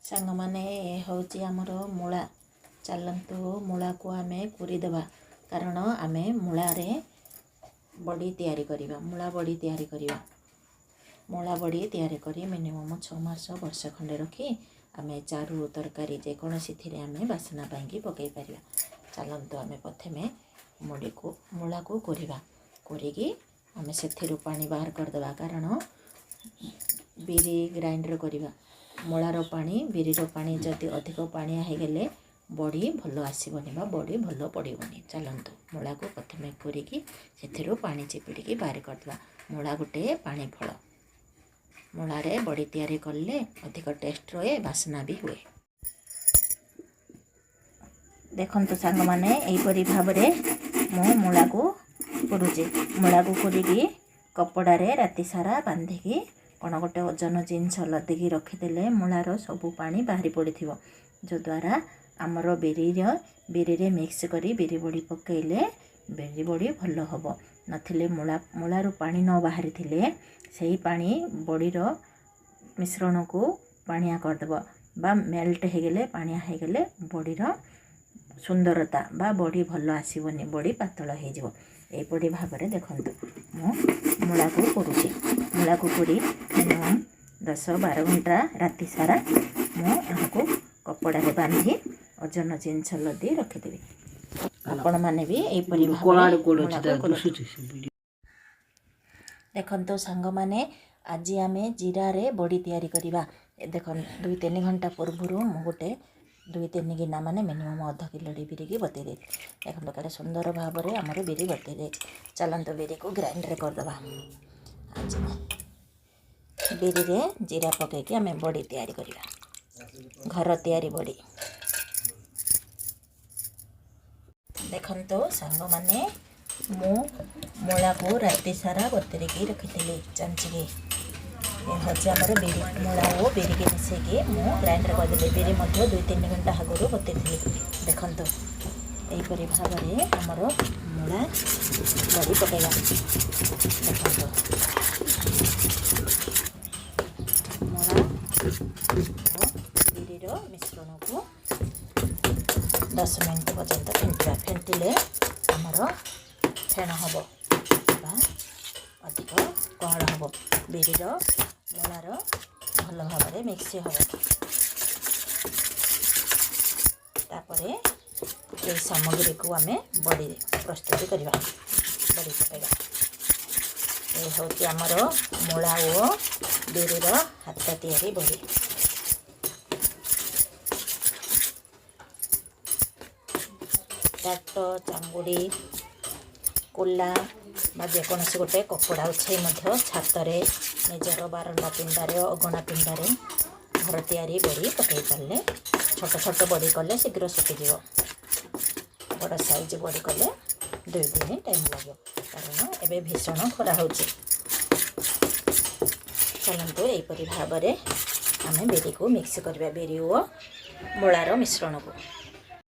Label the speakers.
Speaker 1: सांग माने हूँ आमर मूला चलतु मूला को आम कुरीदेवा कारण आम मूलार बड़ी तैयारी करिबा मूला बड़ी तैयारी करिबा मूला बड़ी तैयारी करी मिनिमम 6 मास वर्ष खंडे रखी आम चारू तरकारी जेकोसी थी आम बासना पाई पकई पार। चलतु आम प्रथमे मूला को कोरिबा कोरिकी आम से पानी बाहर करदेवा कारण बिरी ग्राइंडर करिबा मूलार पानी बिरीर पानी जदि अधिक पानिया हो गले बड़ी भल आसबनी बड़ी भल पड़ोनी। चलतु मूला को प्रथम कोरिकी से पानी चिपिड़ी बाहर करदेवा। मूला गोटे पानी फल मूलार बड़ी तैयारी कले अधिक टेस्ट रहे बासना भी हुए। देखंतु सांग माने एपरी भाव मु मूला को करुचे मूला को कोरिकी कपड़े राति सारा बांधिकी कौन गोटे ओजन जिनस लदिकी रखीदे मूलार सबू पानी बाहरी पड़ी जो द्वारा आमर बिरी मिक्स करी बिरी बड़ी पकेले बिरी बड़ी भल हम नथिले मूलारू पानी न बाहरी थिले सही पानी बड़ीर मिश्रण को पानिया करदेव बा मेल्ट होगले पानिया होगले बड़ीर सुंदरता बा बड़ी भल आसबनी बड़ी पातल हो एपरी भाव में देखंतु मु मूला को करुचे मूला को कोरी मिनिमम 10-12 घंटा राति सारा मुझे कपड़े बांधी ओजन जिनस लदी रखिदेवी। आपण मैंने भी यहीपरि देखंतु सांग माने आज आम जीरा रे बड़ी तैयारी करवा। देख 2-3 घंटा पूर्व मु गोटे 2-3 गिना माने मिनिमम अध किलो बिरी बतई दे देखो केटे सुंदर भाव में आमर बिरी बतई दे। चलतु बिरी को ग्राइंडर करदे आज बिरी रे जीरा पकईकी आम बड़ी तैयारी करवा घर तैयारी बड़ी। देखंतु सांग माने मु मूला को राति सारा बतरिकी रखी चांचिकी हजे आमर बिरी मूला और बिरी की मिसेकी मु ग्राइंडर करदेली बिरी 2-3 घंटा आगुरी बतई देखंतु यहीपरि भाव में आमर मूला बड़ी पकईवा। देखंतु मूला बिरीर मिश्रण को 10 मिनट पर्यंत फेंटा फेंटिले आमर फेण हम अधिक कण हम बिरीर मूलार भल भाव में मिक्स हम तापरे ये सामग्री को आम बड़ी प्रस्तुति करवा बड़ी पकईवा। ये हूँ आमर मूला और बिरीर हाथ तैयारी बड़ी। टाट चांगुड़ी कुला जेकोसी गोटे कपड़ा उछे छातरे निजर बारंडा पिंडारे अगणा पिंडारे घर तैयारी बड़ी पकई पारे छोट छोट बड़ी कले शीघ्र सुखीज बड़ साइज बड़ी कले 2 दिन टाइम लगे कारण एवं भीषण खरा हो। चलतु यहीपरि भाव में आम बिरी को मिक्स करवा बिरी और मूलार मिश्रण को।